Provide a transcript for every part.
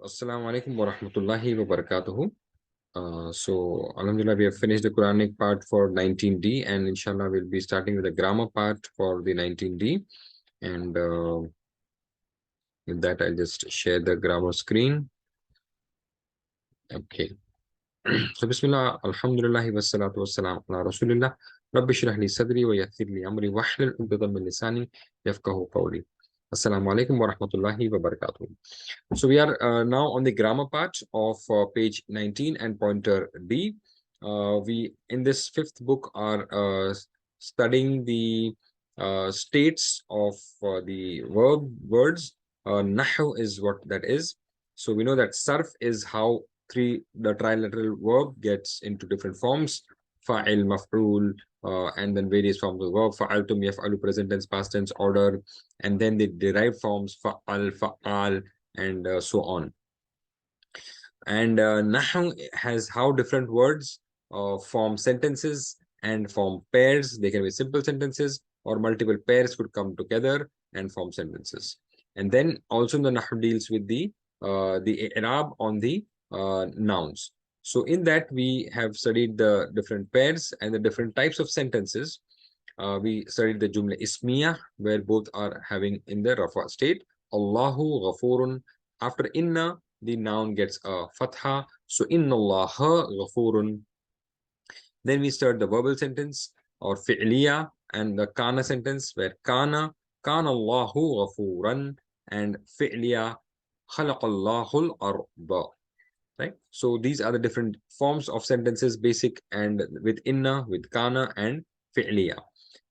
Assalamu alaikum wa rahmatullahi wa barakatuhu. Alhamdulillah, we have finished the Quranic part for 19D, and inshallah, we'll be starting with the grammar part for the 19D. And with that, I'll just share the grammar screen. Okay. So, Bismillah, Alhamdulillah, wassalatu wassalam ala Rasulillah. Rabbi shrah li sadri wa yassir li amri wahlul 'uqdatam min lisani yafqahu qawli. Assalamu alaikum wa rahmatullahi wa barakatuh. So we are now on the grammar part of page 19 and pointer D. We in this fifth book are studying the states of the words. Nahu is what that is. So we know that sarf is how the trilateral verb gets into different forms. Fa'il, maf'ul, and then various forms of verb. Fa'altum, yaf'alu, present tense, past tense, order, and then the derived forms fa'al, fa'al, and so on. And Nahu has how different words form sentences and form pairs. They can be simple sentences or multiple pairs could come together and form sentences. And then also the Nahu deals with the i'rab on the nouns. So in that we have studied the different pairs and the different types of sentences. We studied the Jumla Ismiya, where both are having in the Rafa state. Allahu Ghafurun. After inna, the noun gets a fatha. So inna Allah Ghafurun. Then we start the verbal sentence or fi'liya and the kana sentence, where kana Allahu Ghafuran, and fi'liya khalaqallahu al-arda. Right? So these are the different forms of sentences, basic and with inna, with kana, and fi'liya.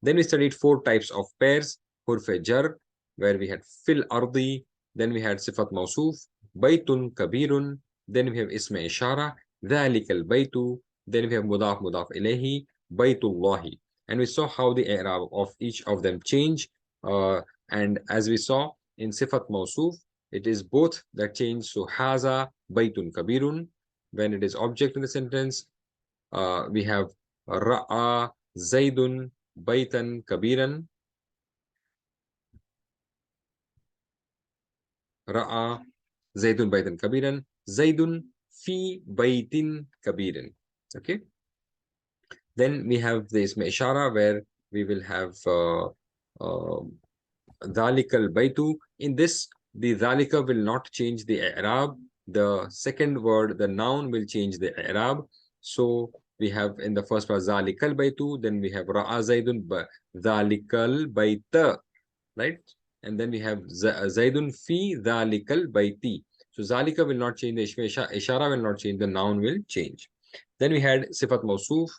Then we studied four types of pairs. Hurfe jar, where we had fil ardi. Then we had sifat mausuf, baytun kabirun. Then we have isma ishara, dhalik al baytu. Then we have mudaf ilayhi, baytullahi. And we saw how the i'rab of each of them change. And as we saw in sifat mausuf, it is both that change. So haza baytun kabirun. When it is object in the sentence, we have ra'a zaidun baytan kabiran. Ra'a zaidun baytan kabiran. Zaidun fi baytin kabiran. Okay. Then we have the isma ishara, where we will have dhalik al baytu. In this, the dhalika will not change the i'rab. The second word, the noun, will change the i'rab. So we have in the first part zalikal baytu, then we have ra'a zaidun zalikal bayta, right? And then we have zaidun fi zalikal bayti. So zalika will not change, the ishara will not change, the noun will change. Then we had sifat mausuf,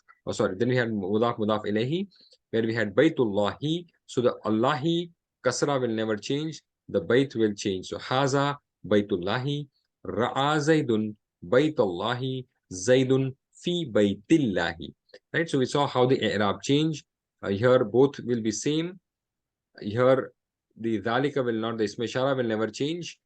then we had mudaf ilayhi, where we had baytullahi. So the Allahi kasra will never change, the bayt will change. So haza baytullahi, ra'a zaidun baytullahi, zaidun fi baytillahi. Right? So we saw how the i'rab change. Here both will be same. Here the dhalika will not, the isma ishara will never change.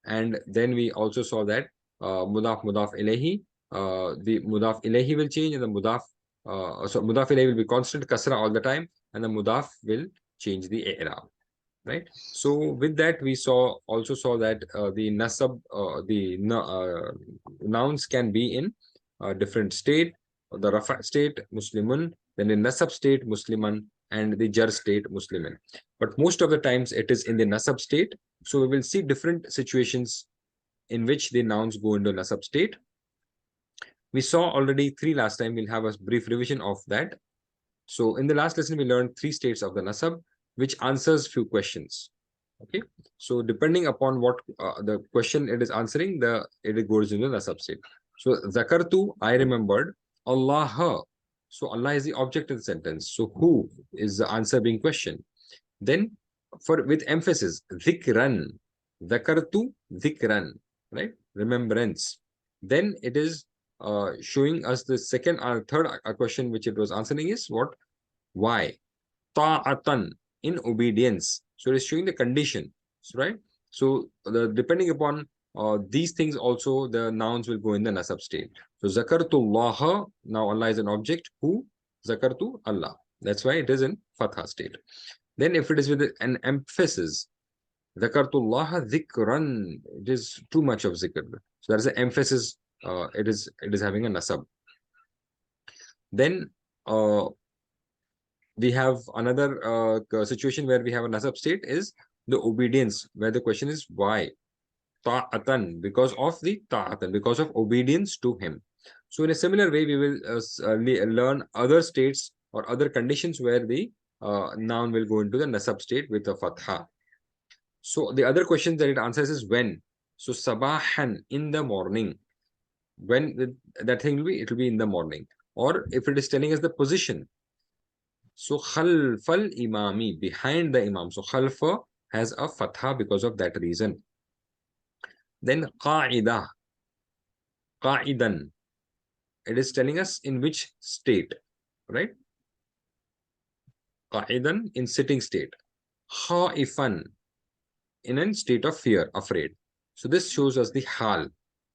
And then we also saw that mudaf ilayhi, the mudaf ilayhi will change, and the mudaf ilayhi will be constant kasra all the time, and the mudaf will change the i'rab. Right. So with that, we also saw that the nasab, nouns can be in different state. The rafa state, muslimun, then in nasab state, musliman, and the jar state, muslimin. But most of the times it is in the nasab state. So we will see different situations in which the nouns go into nasab state. We saw already three last time. We'll have a brief revision of that. So in the last lesson, we learned three states of the nasab, which answers few questions. Okay, so depending upon what the question it is answering, it goes into the nasab state. So zakartu, I remembered. Allah, so Allah is the object of the sentence. So who is the answer being questioned? Then with emphasis, dhikran, zakartu dhikran, right? Remembrance. Then it is showing us the second or third question which it was answering is what? Why? Ta'atan, in obedience. So it is showing the condition, right? So depending upon these things also, the nouns will go in the nasab state. So zakartullah, now Allah is an object. Who? Zakartu Allah. That's why it is in fatha state. Then if it is with an emphasis, Dhakartullah dhikran. It is too much of zikr. So that's the emphasis. It is having a nasab. Then we have another situation where we have a nasab state is the obedience, where the question is why? Ta'atan, because of the ta'atan, because of obedience to him. So in a similar way, we will learn other states or other conditions where the noun will go into the nasab state with a fatha. So the other question that it answers is when. So sabahan, in the morning. When that thing will be, it will be in the morning. Or if it is telling us the position. So khalfal imami, behind the imam. So khalfa has a fatha because of that reason. Then qa'ida, qa'idan. It is telling us in which state, right? Qa'idan, in sitting state. Khaifan, in a state of fear, afraid. So this shows us the hal,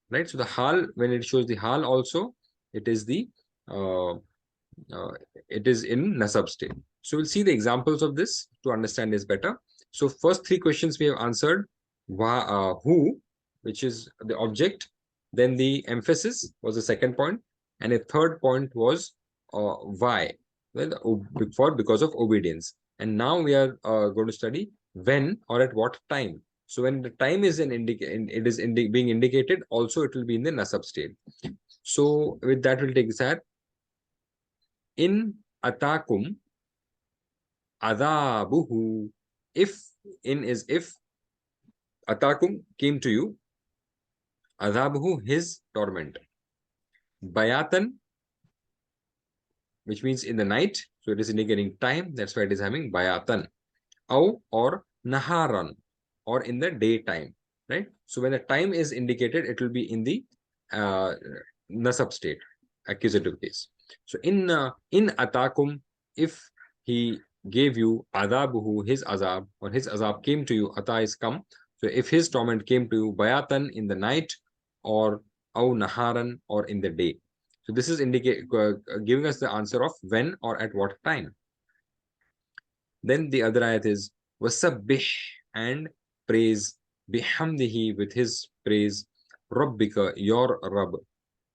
right? So the hal, when it shows the hal also, it is the uh, it is in nasab state. So we'll see the examples of this to understand this better. So first three questions we have answered. Who, which is the object, then the emphasis was the second point, and a third point was why, well, because of obedience. And now we are going to study when or at what time. So when the time is being indicated, also it will be in the nasab state. So with that, we'll take this at in atakum adabuhu. If, in is if, atakum came to you, adabuhu, his torment. Bayatan, which means in the night, so it is indicating time, that's why it is having bayatan. Au, or naharan, or in the daytime, right? So when the time is indicated, it will be in the nasab state, accusative case. So in atakum, if he gave you adabuhu, his azab, or his azab came to you, ata is come. So if his torment came to you, bayatan, in the night, or au naharan, or in the day. So this is giving us the answer of when or at what time. Then the other ayat is wasabbih, and praise, bihamdihi, with his praise, rabbika, your Rabb.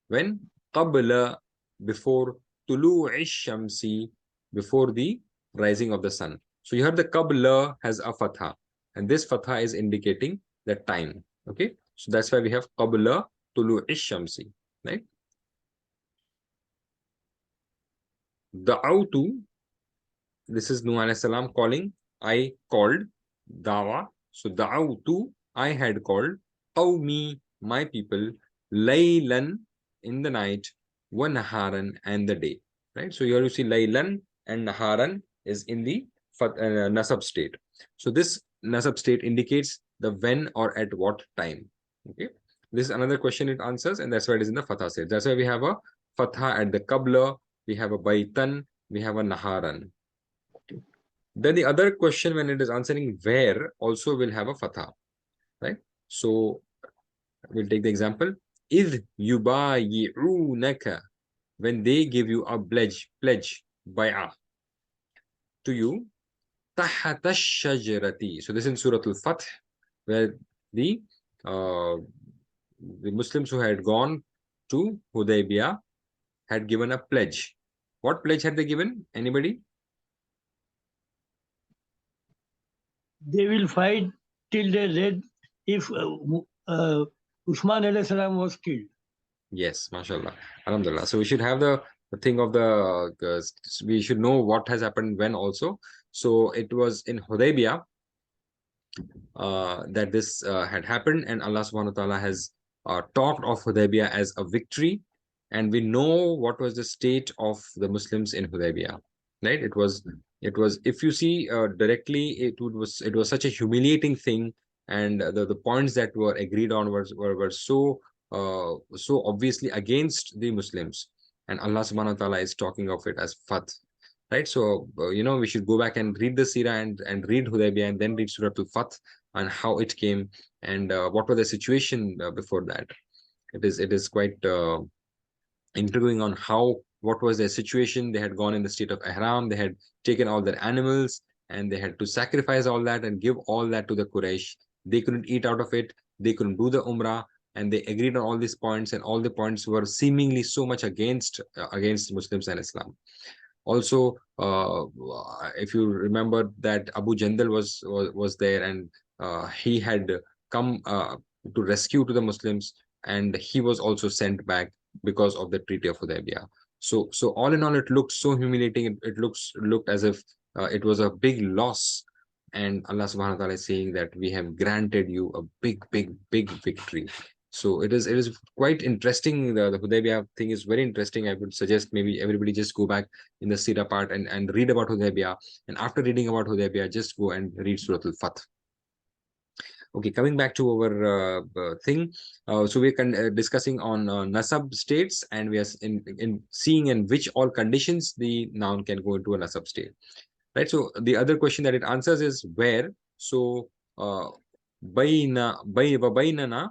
When? Qabla, before, tulu'i shamsi, before the rising of the sun. So you heard the qabla has a fatha, and this fatha is indicating the time. Okay, so that's why we have qabla tulu'i shamsi, right? Da'autu, this is Nuh alayhi salam calling. I called, dawa. So da'autu, I had called, qawmi, my people, laylan, in the night, wa naharan, and the day. Right? So here you see laylan and naharan is in the nasab state. So this nasab state indicates the when or at what time. Okay. This is another question it answers, and that's why it is in the fatha state. That's why we have a fatha at the qabla, we have a baitan, we have a naharan. Then the other question, when it is answering where, also will have a fatha, right? So we'll take the example. Idh yubayi'unaka, when they give you a pledge, bay'ah, to you, tahta shajarati. So this is in Surah Al-Fath, where the Muslims who had gone to Hudaybiyah had given a pledge. What pledge had they given? Anybody? They will fight till their death if Usman alayhi salam was killed. Yes, mashallah. Alhamdulillah. So we should have the thing of the, we should know what has happened when also. So it was in Hudaybiyah that this had happened, and Allah subhanahu wa ta'ala has talked of Hudaybiyah as a victory. And we know what was the state of the Muslims in Hudaybiyah, right? It was, if you see directly, it was such a humiliating thing. And the points that were agreed on were so obviously against the Muslims, and Allah subhanahu wa ta'ala is talking of it as Fath, right? So we should go back and read the Sirah and read Hudaybiyah, and then read Surah Al-Fath and how it came, and what was the situation before that. It is quite interviewing on what was their situation. They had gone in the state of ihram, they had taken all their animals, and they had to sacrifice all that and give all that to the Quraysh. They couldn't eat out of it. They couldn't do the Umrah, and they agreed on all these points, and all the points were seemingly so much against Muslims and Islam. Also, if you remember that Abu Jandal was there, and he had come to rescue to the Muslims, and he was also sent back because of the Treaty of Hudaybiyah. So all in all, it looked so humiliating. It looked as if it was a big loss, and Allah Subhanahu wa Taala is saying that we have granted you a big victory. So it is quite interesting. The Hudaybiyah thing is very interesting. I would suggest maybe everybody just go back in the Sira part and read about Hudaybiyah. And after reading about Hudaybiyah, just go and read Surah Al-Fath. Okay, coming back to our thing. So we're discussing on nasab states, and we are in seeing in which all conditions the noun can go into a nasab state. Right. So the other question that it answers is where. So bainana bainana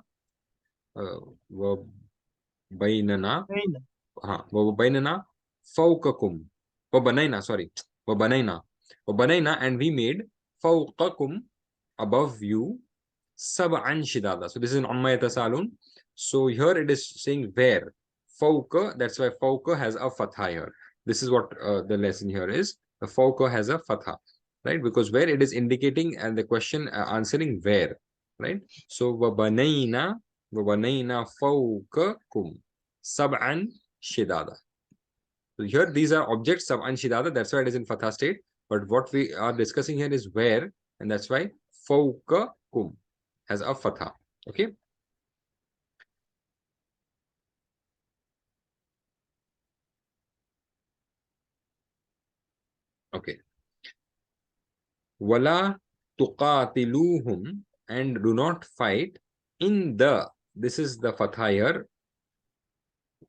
bainana fawqakum wabanaina, sorry, wabanaina, and we made fawqakum, above you, sab'an shidada. So this is in Amma Yatasalun. So here it is saying where. Fawqa, that's why fawqa has a fatha here. This is what the lesson here is. The fawqa has a fatha, right? Because where it is indicating, and the question answering where, right? So wabanaina fawqakum sab'an shidada. So here these are objects, sab'an shidada, that's why it is in fatha state. But what we are discussing here is where, and that's why fawqakum has a fatha. Okay. Okay. Wala tuqatiluhum, and do not fight in the. This is the fatha here,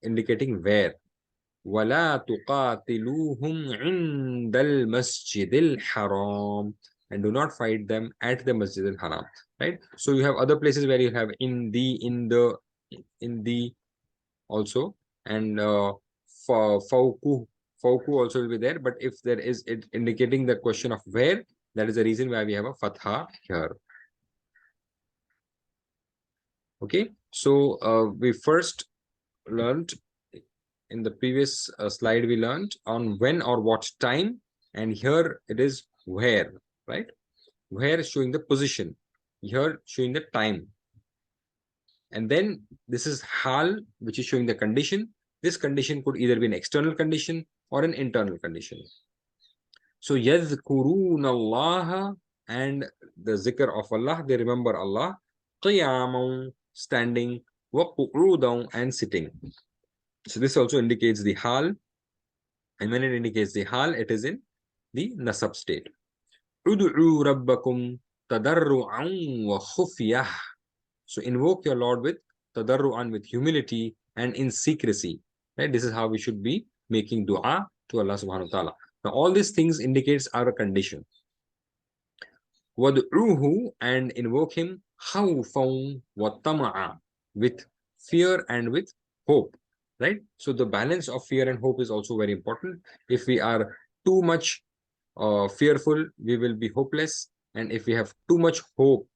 indicating where. Wala tuqatiluhum indal masjidil haram, and do not fight them at the Masjid al-Haram. Right. So you have other places where you have in the also, and fawku also will be there. But if there is it indicating the question of where, that is the reason why we have a fatha here. Okay. So we first learned in the previous slide, we learned on when or what time, and here it is where, right? Where is showing the position, here showing the time. And then this is hal, which is showing the condition. This condition could either be an external condition or an internal condition. So yadhkuruna Allah, and the zikr of Allah, they remember Allah, qiyaman, standing, wa qu'udan, and sitting. So this also indicates the hal, and when it indicates the hal, it is in the nasab state. Ud'u rabbakum tadarru'an wa khufyah. So invoke your Lord with tadarru'an, with humility and in secrecy. Right? This is how we should be making dua to Allah subhanahu wa ta'ala. Now all these things indicates our condition. Wad'uhu, and invoke him khawfan wa tama'a, with fear and with hope. Right? So the balance of fear and hope is also very important. If we are too much fearful, we will be hopeless. And if we have too much hope,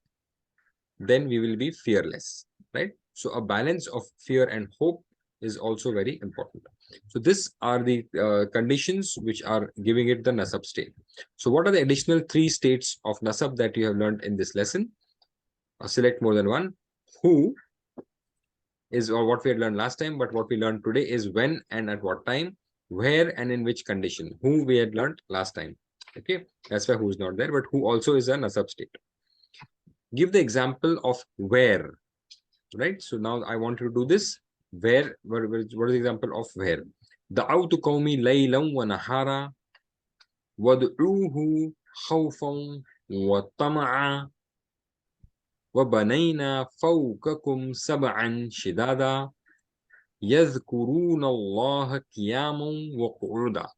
then we will be fearless, right? So a balance of fear and hope is also very important. So these are the conditions which are giving it the nasab state. So what are the additional 3 states of nasab that you have learned in this lesson? Select more than one. Who is, or what we had learned last time, but what we learned today is when and at what time, where and in which condition. Who we had learned last time. Okay, that's why who is not there, but who also is a nasab state. Give the example of where, right? So now I want you to do this. Where, what is the example of where? Da'awtu qawmi laylan wa nahara wad'uhu khawfan wa tama'a wa banayna fawqakum sab'an shidada yadhkuruna Allah qiyaman wa qu'uda.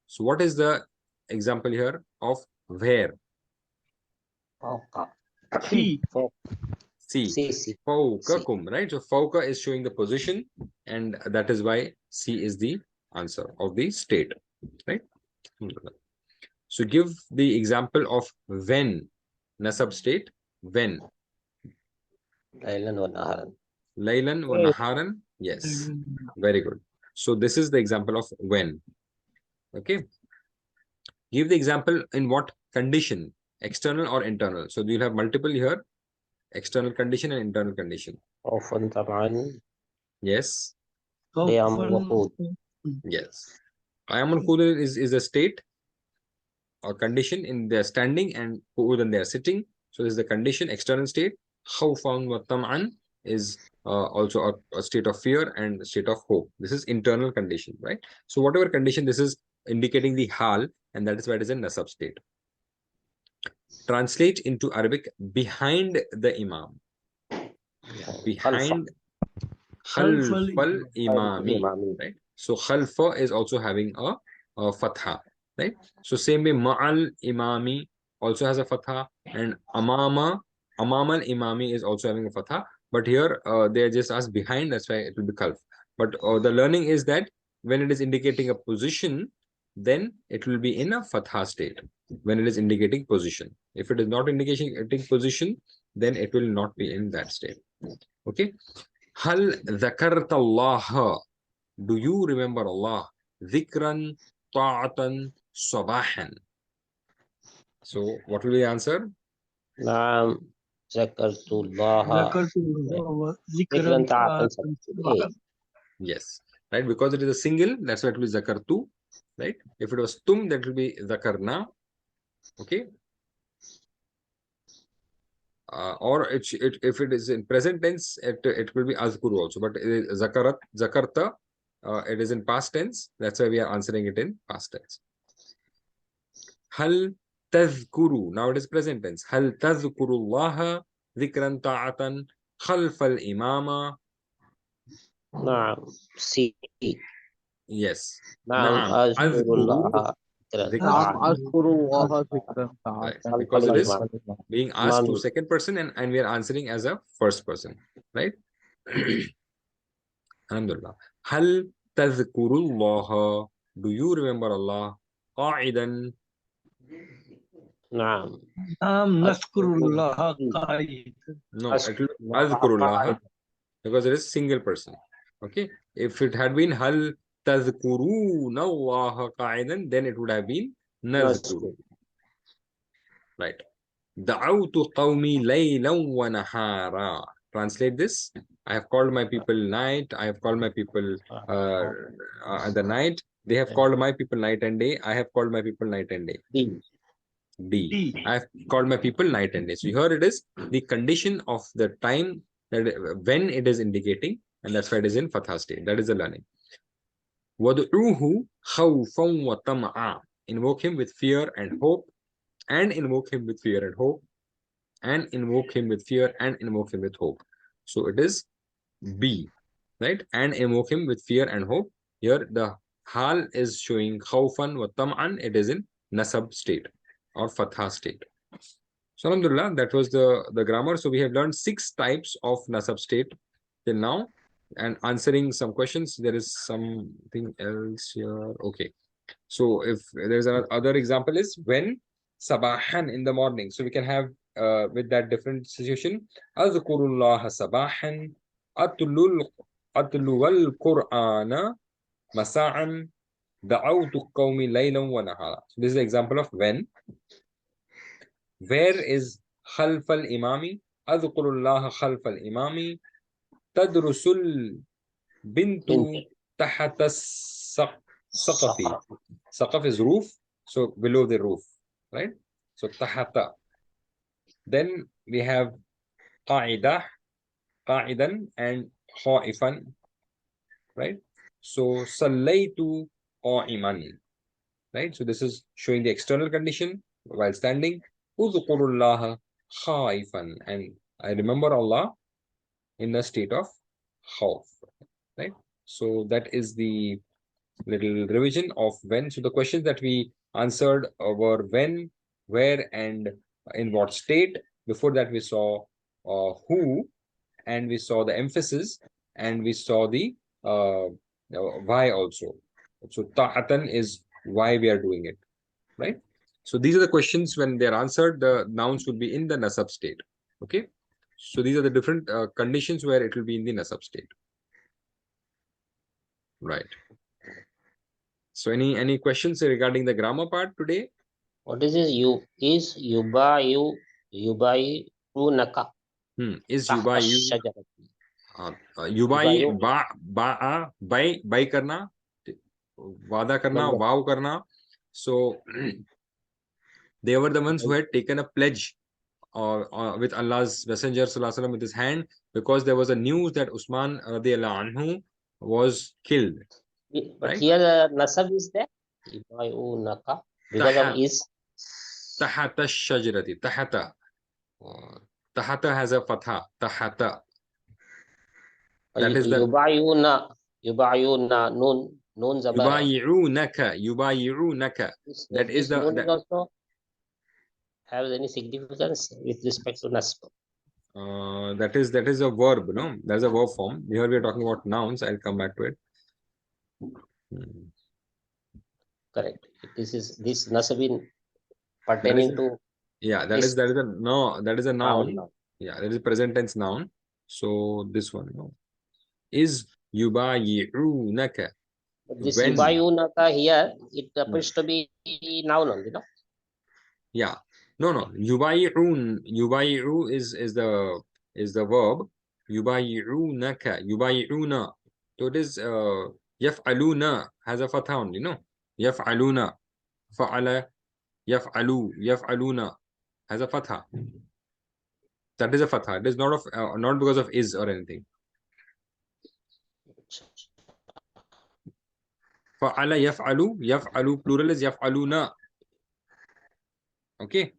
So what is the example here of where? See. See, fawqakum, right? So fawqa is showing the position, and that is why C is the answer of the state, right? So give the example of when. Nasab state, when. ليلا ونهارا. Laylan wa naharan. Yes. Very good. So this is the example of when. Okay. Give the example in what condition, external or internal. So you'll have multiple here, external condition and internal condition. خوفا طبعا. Yes. قيام وقود. Yes. Qayamun Qudun is a state or condition in their standing, and Qu'udan they are sitting. So this is the condition, external state. Khawfan wa tam'an is also a state of fear and a state of hope. This is internal condition, right? So whatever condition, this is indicating the hal, and that is why it is a nasab state. Translate into Arabic behind the imam. Behind khalfal imami, right? So khalfa is also having a fatha, right? So same way ma'al imami also has a fatha, and amama al imami is also having a fatha. But here they are just asked behind, that's why it will be khalf. But the learning is that when it is indicating a position, then it will be in a fatha state when it is indicating position. If it is not indicating position, then it will not be in that state. Okay. Hal dhakarta Allah. Do you remember Allah? Dhikran ta'atan sabahan. So what will be the answer? نعم ذكرت الله. ذكرت الله ذكرا ذكرا طاعة. Yes, right, because it is a single, that's why it will be zakartu, right? If it was tum, that will be zakarna. Okay. Or if it is in present tense, it will be azkuru also, but zakarta, it is in past tense, that's why we are answering it in past tense. Hal tazkuru, now it is present tense. Hal tazkuru Allah dhikran ta'atan khalf al-imama. نعم سي. Yes. نعم أذكر الله أذكر الله ذكرا Right. طاعة. Because it is being asked to second person, and we are answering as a first person, right? Alhamdulillah. Hal tazkurullah. Do you remember Allah? Qa'idan. نعم. نذكر الله قائد. No, it will be azkurullah because it is single person. Okay. If it had been hal tazkuruna Allah qa'idan, then it would have been nazkuru. Right. Da'awtu qawmi laylan wa nahara. Translate this. I have called my people night. I have called my people the night. They have called my people night and day. I have called my people night and day. D. I have called my people night and day. So here it is the condition of the time that when it is indicating, and that's why it is in fatha state. That is the learning. Wad'uhu khawfan wa tam'a. Invoke him with fear and hope. And invoke him with fear and hope, and invoke him with fear, and invoke him with hope. So it is B, right? And invoke him with fear and hope. Here the hal is showing khawfan wa tam'an. It is in nasab state or fatha state. So alhamdulillah, that was the grammar. So we have learned 6 types of nasab state till now, and answering some questions. There is something else here. Okay. So if there's another example is when sabahan in the morning. So we can have with that different situation. Azkurullah sabahan atlul Qur'ana masa'an da'awtu qawmi laylan wa nahara. So this is the example of when. Where is khalf al-imami? Azkurullah khalf al-imami tadrusul bintu tahta saqafi. Saqaf is roof, so below the roof, right? So tahata. Then we have qa'idah, qa'idan, and kha'ifan, right? So sallaytu qa'iman, right? So this is showing the external condition while standing. Udhkurullaha khaifan, and I remember Allah in a state of khawf, right? So that is the little revision of when. So the questions that we answered were when, where, and in what state. Before that we saw who, and we saw the emphasis, and we saw the why also. So ta'atan is why we are doing it, right? So these are the questions. When they are answered, the nouns will be in the nasab state. Okay. So these are the different conditions where it will be in the nasab state. Right. So any questions regarding the grammar part today? What is this? Yubayu naka. Is yubayu yubai ba by karna, wada karna, vow karna. So they were the ones who had taken a pledge with Allah's Messenger Sallallahu Alaihi Wasallam with his hand, because there was a news that Usman radiallahu anhu was killed. But right? here the nasab is there. Yubayu naka. Because of is. Tahata shajarati. Tahata. Tahata has a fatha. Tahata. That is the Yubayuna nun zabar. Yubayi'unaka. That is the nun also has any significance with respect to nasb. That is a verb, no? That's a verb form. Here we are talking about nouns. I'll come back to it. Correct. This nasabin pertaining to. Yeah, that is a noun. Yeah, that is present tense noun. So this one, no, is yubayi'unaka. This yubayunaka here, it appears to be noun only, no? Yeah. No. Yubayi'u is the verb. Yubayi'unaka. Yubayi'una. So it is yaf'aluna has a fatha only, no? Yaf'aluna. Fa'ala yaf'aluna has a fatha. That is a fatha. It is not because of is or anything. Fa'ala yaf'alu plural is yaf'aluna. Okay.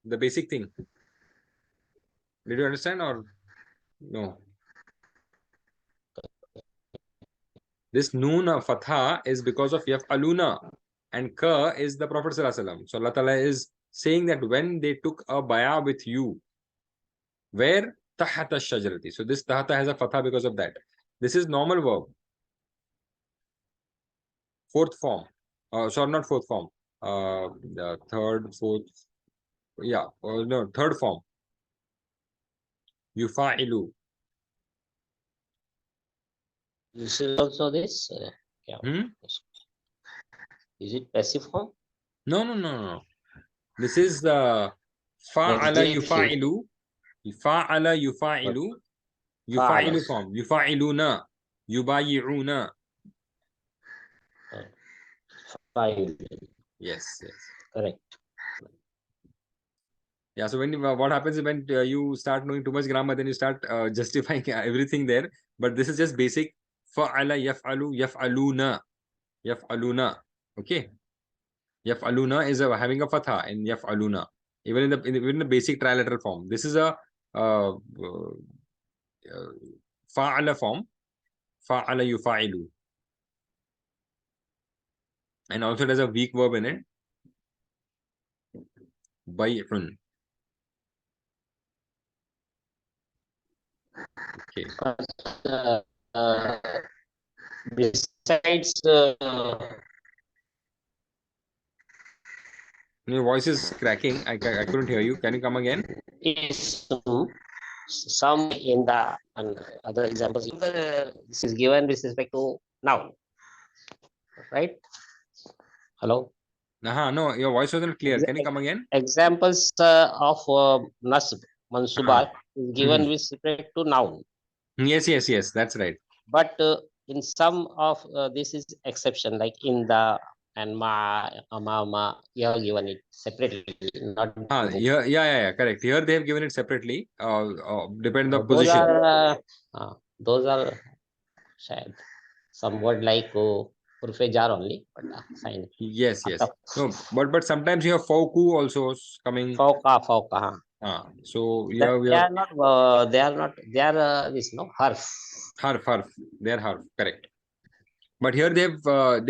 The basic thing. Did you understand or no? This noon of fatha is because of yaf'aluna, and ka is the Prophet Sallallahu Alaihi Wasallam. So Allah Ta'ala is saying that when they took a bay'ah with you, where tahata shajarati. So this tahata has a fatha because of that. This is normal verb. Fourth form. Sorry, not fourth form. The third, fourth. Yeah, no, third form. Yufa'ilu. This is also this. Is it passive form? No. This is the fa'ala yufa'ilu. Fa'ala yufa'ilu. Yufa'ilu form. Yufa'iluna. Yubayi'una. Yes. Correct. Yeah, so what happens is when you start knowing too much grammar, then you start justifying everything there. But this is just basic. Fa'ala yaf'alu yaf'aluna. Okay. Yaf'aluna is having a fatha in yaf'aluna. Even in the basic trilateral form. This is a fa'ala form. Fa'ala yufa'ilu. And also it has a weak verb in it. Bay'un. Okay. Besides, your voice is cracking. I couldn't hear you. Can you come again? Is some in the other examples. This is given with respect to noun, right? Hello. No, your voice wasn't clear. Can you come again? Examples of nasb mansubat is given with respect to noun. Yes. That's right. But in some of this is exception, like in the and ma, amama, you have given it separately. Not yeah, correct. Here they have given it separately. Depending on the position. Those are some word like urfe jar only, but fine. Yes. No, but sometimes you have fauku also coming. Fauka. So they are not. They are this harf. Harf. They are harf. Correct. But here they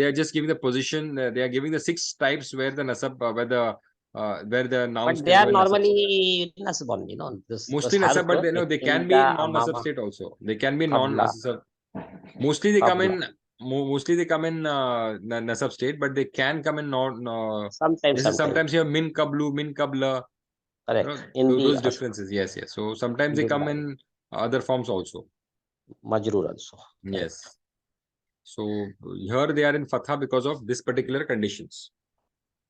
are just giving the position. They are giving the 6 types where the nasab, where the nouns. But they are normally nasab only, mostly nasab, but they can be in non-nasab state also. They can be non-nasab. Mostly they come in Mostly they come in nasab state, but they can come in Sometimes, sometimes you have min kablu, min kabla. correct. In the Those differences. Yes, yes. So sometimes they come in other forms also. majroor also. Yes. So here they are in fatha because of this particular conditions.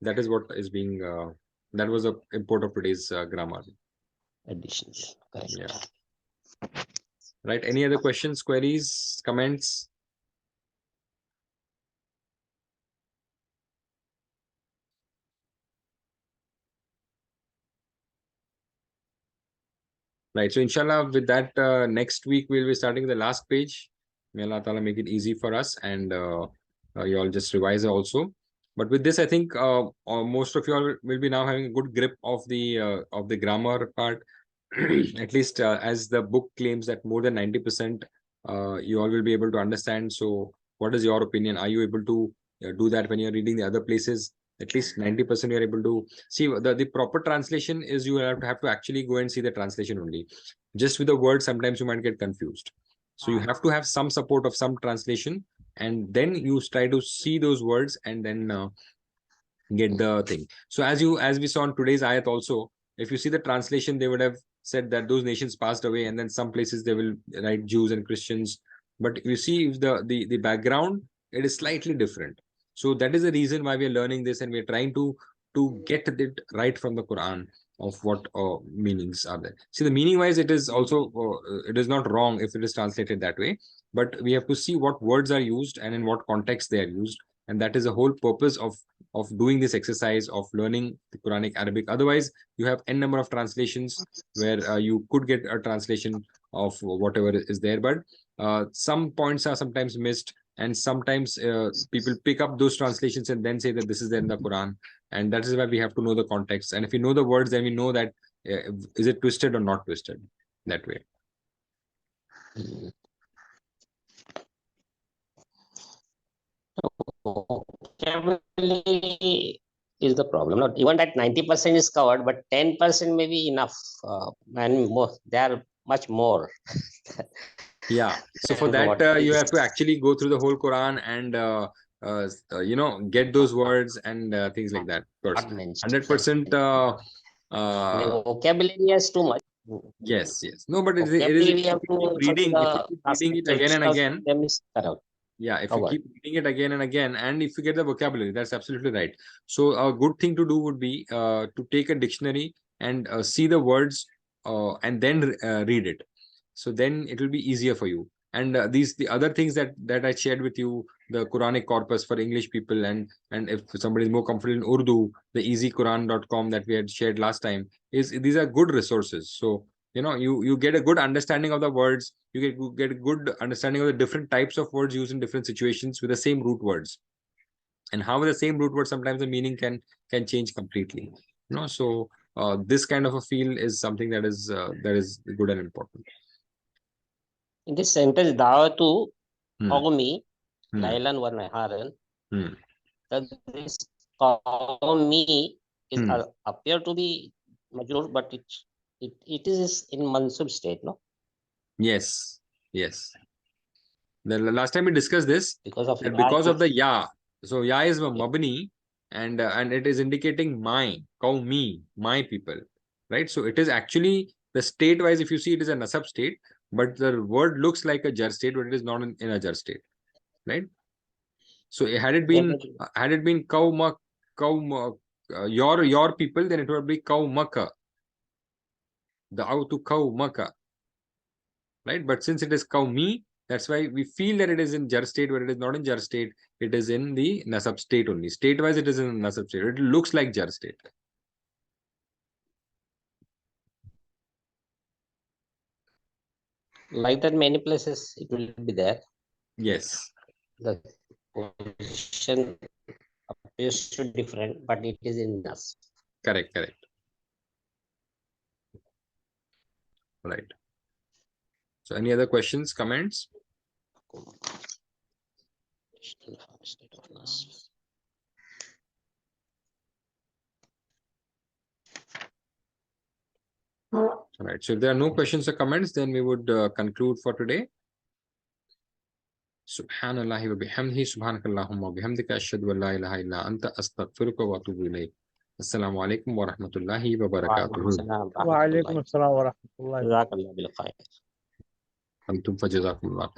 That is what is being. That was the import of today's grammar. Additions. Correct. Yeah. Right. Any other questions, queries, comments? Right. So inshallah, with that, next week we'll be starting the last page. May Allah Ta'ala make it easy for us, and you all just revise also. But with this, I think most of you all will be now having a good grip of the grammar part. At least as the book claims that more than 90%, you all will be able to understand. So, what is your opinion? Are you able to do that when you're reading the other places? At least 90% you're able to see. The proper translation is you have to actually go and see the translation only. Just with the words, sometimes you might get confused. So you have to have some support of some translation, and then you try to see those words and then get the thing. So as we saw in today's ayat also, if you see the translation, they would have said that those nations passed away, and then some places they will write Jews and Christians. But if you see if the background, it is slightly different. So that is the reason why we are learning this, and we are trying to get it right from the Quran of what meanings are there. See, the meaning wise, it is also it is not wrong if it is translated that way, but we have to see what words are used and in what context they are used, and that is the whole purpose of doing this exercise of learning the Quranic Arabic. Otherwise, you have n number of translations where you could get a translation of whatever is there, but some points are sometimes missed, and sometimes people pick up those translations and then say that this is in the Quran, and that is why we have to know the context. And if we know the words, then we know that is it twisted or not twisted that way. Vocabulary is the problem. Not even that 90% is covered, but 10% may be enough. And more, they are much more. Yeah. So for that, you have to actually go through the whole Quran and get those words and things like that. Of course, 100%. Vocabulary is too much. Yes, yes. No, but it is if you keep reading, it again and again. Yeah, if you keep reading it again and again, and if you get the vocabulary, that's absolutely right. So a good thing to do would be to take a dictionary and see the words and then read it. So then it will be easier for you. And the other things that I shared with you, the Quranic corpus for English people, and if somebody is more comfortable in Urdu, the easyquran.com that we had shared last time, these are good resources. So you get a good understanding of the words. You get a good understanding of the different types of words used in different situations with the same root words, and how the same root word sometimes the meaning can change completely. So this kind of a feel is something that is good and important. In this sentence, Dawatu Qawmi Lailan wa Naharan, that this Qawmi is appear to be majrur, but it is in mansub state, no? Yes, yes. The last time we discussed this because of the ya. So ya is mabni, and it is indicating my people, right? So it is actually the state wise. If you see, it is a nasab state, but the word looks like a jar state, but it is not in a jar state, right? So had it been your people, then it would be qaumaka, the autu qaumaka, right? But since it is qaumi, that's why we feel that it is in jar state, but it is not in jar state. It is in the nasab state only. State wise, it is in nasab state. It looks like jar state. Like that, many places it will be there. Yes. The position appears to be different, but it is in us. Correct. Right. So any other questions, comments? All right. So if there are no questions or comments, then we would conclude for today. सुब्हानल्लाहि व बिहम्दिही सुब्हानकल्लाहुम्मा व बिहम्दिका अशहदु अल्ला इलाहा इल्ला अंता अस्तगफिरुका व अतूबु इलैक। अस्सलामु अलैकुम व रहमतुल्लाहि व वालेकुम बरकातुहू। सलाम वालेकुम रहमतुल्लाहि अस्सलाम व रहमतुल्लाहि। जज़ाकल्लाहु बिल खैर। अंतुम फजज़ाकुमुल्लाह।